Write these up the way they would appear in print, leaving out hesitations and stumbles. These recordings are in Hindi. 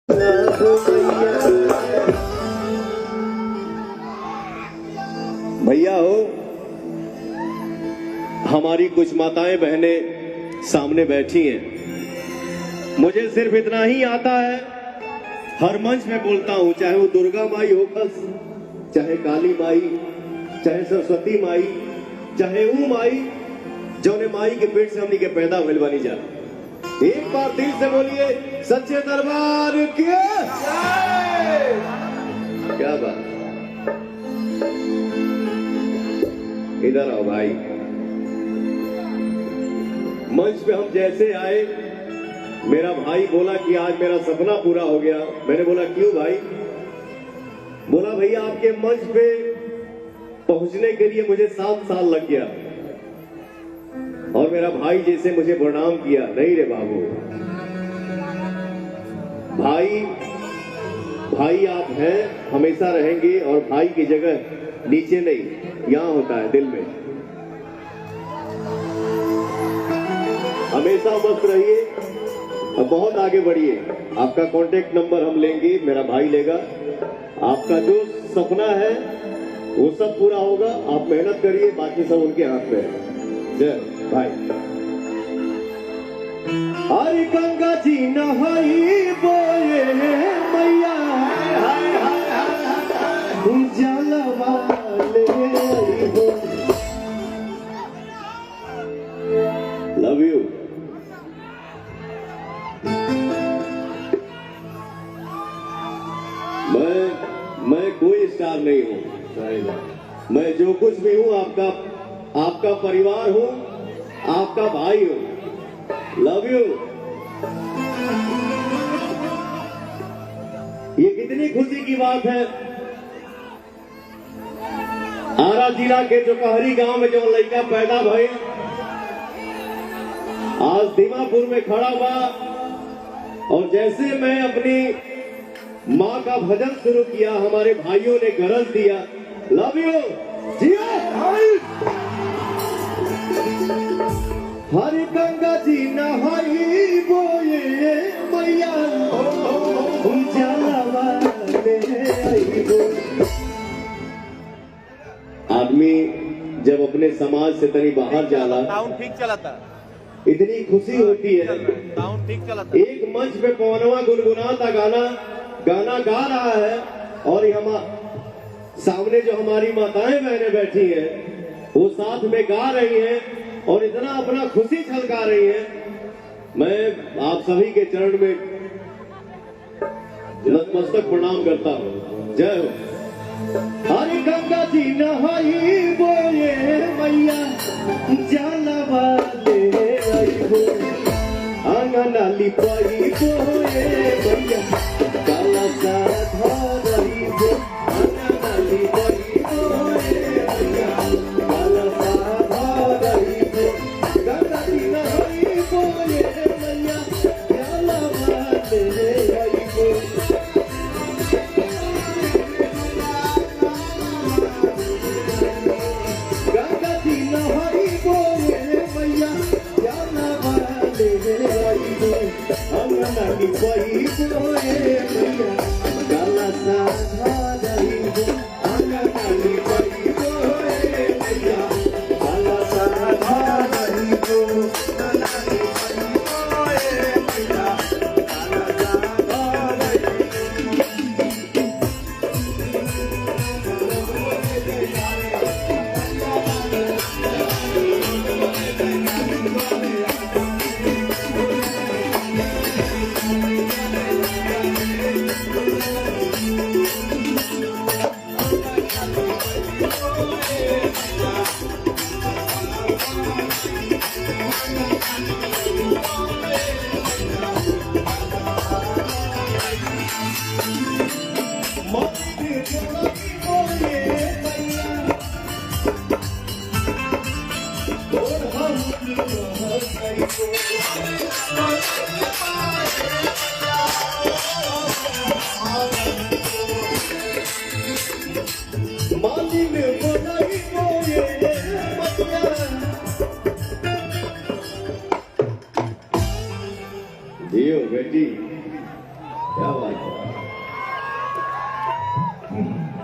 भैया हो, हमारी कुछ माताएं बहनें सामने बैठी हैं। मुझे सिर्फ इतना ही आता है, हर मंच में बोलता हूं, चाहे वो दुर्गा माई हो, बस चाहे काली माई, चाहे सरस्वती माई, चाहे वो माई जौने माई के पेट से हमनी के पैदा भइल बनी जा। एक बार दिल से बोलिए, सच्चे दरबार की क्या बात। इधर आओ भाई। मंच पे हम जैसे आए, मेरा भाई बोला कि आज मेरा सपना पूरा हो गया। मैंने बोला क्यों भाई? बोला भैया आपके मंच पे पहुंचने के लिए मुझे 7 साल लग गया और मेरा भाई जैसे मुझे प्रणाम किया। नहीं रे बाबू, भाई भाई आप हैं, हमेशा रहेंगे। और भाई की जगह नीचे नहीं, यहां होता है, दिल में। हमेशा मस्त रहिए और बहुत आगे बढ़िए। आपका कांटेक्ट नंबर हम लेंगे, मेरा भाई लेगा। आपका जो सपना है वो सब पूरा होगा। आप मेहनत करिए, बाकी सब उनके हाथ में है। जय भाई। हरि गंगा जी नहाई बोए मैया, जलवा ले हो। Love you. मैं कोई स्टार नहीं हूं। मैं जो कुछ भी हूं आपका परिवार हूं, आपका भाई हूं। Love you. ये कितनी खुशी की बात है। आरा जिला के जो कहरी गांव में जो लड़का पैदा भई, आज दीमापुर में खड़ा हुआ और जैसे मैं अपनी माँ का भजन शुरू किया, हमारे भाइयों ने गरज दिया, लव यू जिया भाई। हरि गंगा जी नहाई बोए मैया, जलवा ले आई हो। आदमी जब अपने समाज से तनी बाहर जाला, ठीक चला था, इतनी खुशी होती है। ठीक चला था। एक मंच पे पवनवा गुनगुनाता गाना गा रहा है और हम सामने जो हमारी माताएं बहनें बैठी हैं वो साथ में गा रही हैं और इतना अपना खुशी छलका रही हैं। मैं आप सभी के चरण में नतमस्तक प्रणाम करता हूं। जय हो। हरि गंगा जी नहाई बोए मैया, जलवा ले आई हो। आंगना लिपाई बोए मैया, काला सा धरई हो। आंगना लिपाई बोए मैया, काला सा धरई हो। गंगा जी नहाई बोए मैया, जलवा ले आई हो। गंगा जी नहाई बोए मैया, जलवा ले आई हो। अंगना लिपाई बोए मैया, काला सा धरई हो। अंगना लिपाई बोए मैया, काला सा धरई हो। अंगना लिपाई बोए मैया, काला सा धरई हो।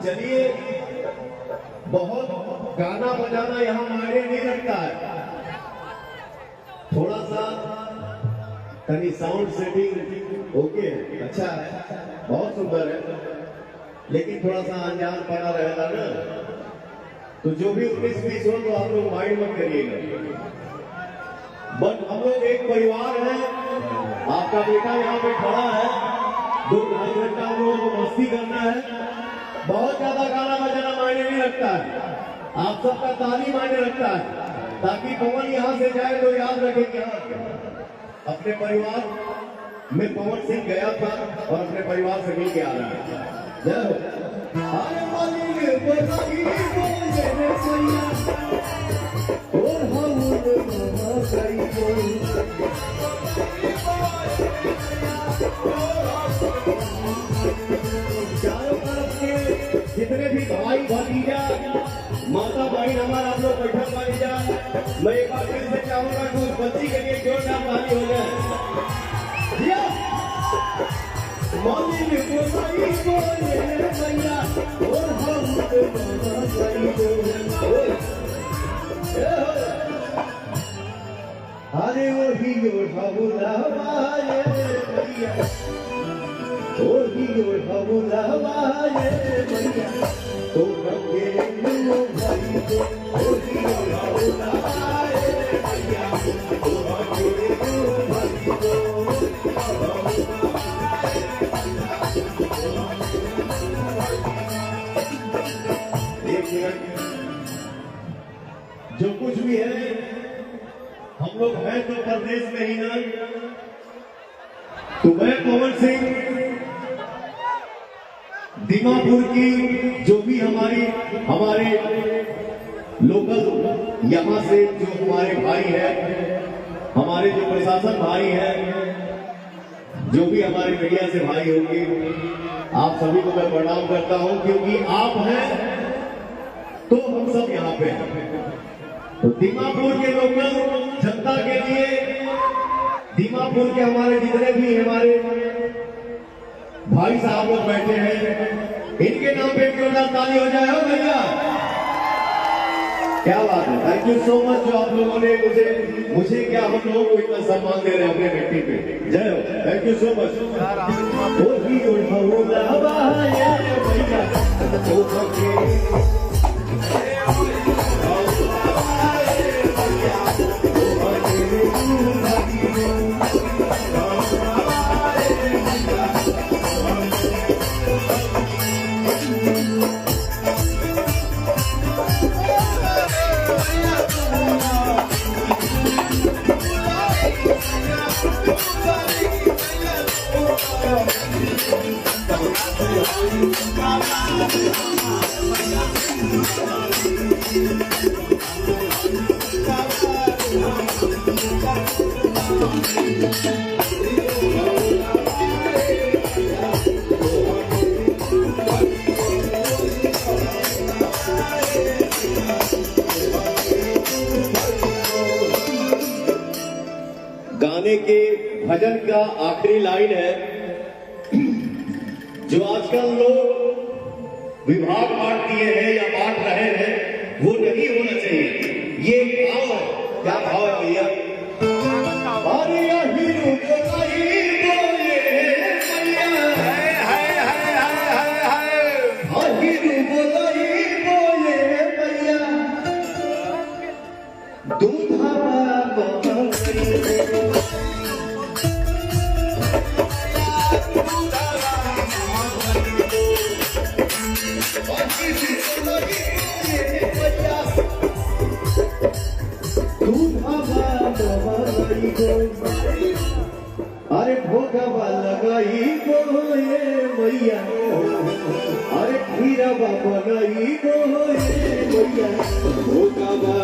चलिए, बहुत गाना बजाना यहाँ मायने नहीं रखता है। थोड़ा सा कहीं साउंड सेटिंग ओके है, अच्छा है, बहुत सुंदर है, लेकिन थोड़ा सा अनजान पड़ा रहेगा ना, तो जो भी 19-20 हो तो आप लोग माइंड मत करिएगा। बट हम लोग एक परिवार है। आपका बेटा यहाँ पे खड़ा है, 2-2.5 घंटा हम लोगों को मस्ती करना है। बहुत ज्यादा गाना बजाना मायने नहीं रखता है, आप सबका ताली मायने रखता है, ताकि पवन यहाँ से जाए तो याद रखे कि हाँ अपने परिवार में पवन सिंह गया था और अपने परिवार से मिल के आ रहा है। जय हो। अरे मालिक बधाई बोले रे सैया, और हम महासाई बोल। चारों तरफ के जितने भी भाई भतीजा माता बहन हमारा आप लोग बैठक वाली जा, मैं एक बार फिर से चाहूंगा कि उस बच्ची के लिए जोरदार ताली हो जाए। मालिक बधाई बोले रे सैया, और हम महासाई बोल। अरे वही ओढ़ाए भैया, वही ओढ़ाए भैया, तो रंगे भाई को वही ओढ़ाए भैया, तो रंगे भाई को। एक मिनट, जो कुछ भी है हम लोग हैं तो प्रदेश में ही ना, तो मैं पवन सिंह दीमापुर की जो भी हमारे लोकल यहाँ से जो हमारे भाई हैं, हमारे जो प्रशासन भाई हैं, जो भी हमारे मीडिया से भाई होंगे, आप सभी को मैं प्रणाम करता हूं, क्योंकि आप हैं तो हम सब यहाँ पे हैं। तो दीमापुर के लोकल जनता के लिए, दीमापुर के हमारे जितने भी हमारे भाई साहब लोग बैठे हैं, इनके नाम पे जोरदार ताली हो जाए। हो भैया, क्या बात है, थैंक यू सो मच जो आप लोगों ने मुझे क्या हम लोगों को इतना सम्मान दे रहे हैं अपने व्यक्ति पे। जय हो, थैंक यू सो मच। गाने के भजन का आखिरी लाइन है, जो आजकल लोग विभाग बांट दिए हैं या बांट रहे हैं, वो नहीं होना चाहिए। ये भाव है, क्या भाव है भैया? अरे हीरो बोलाई बोले भैया, हीरो बोलाई बोले भैया, दूधा अरे भोगवा लगाई गोए मैया, अरे खीरा बनाई गोए मैया, भोगवा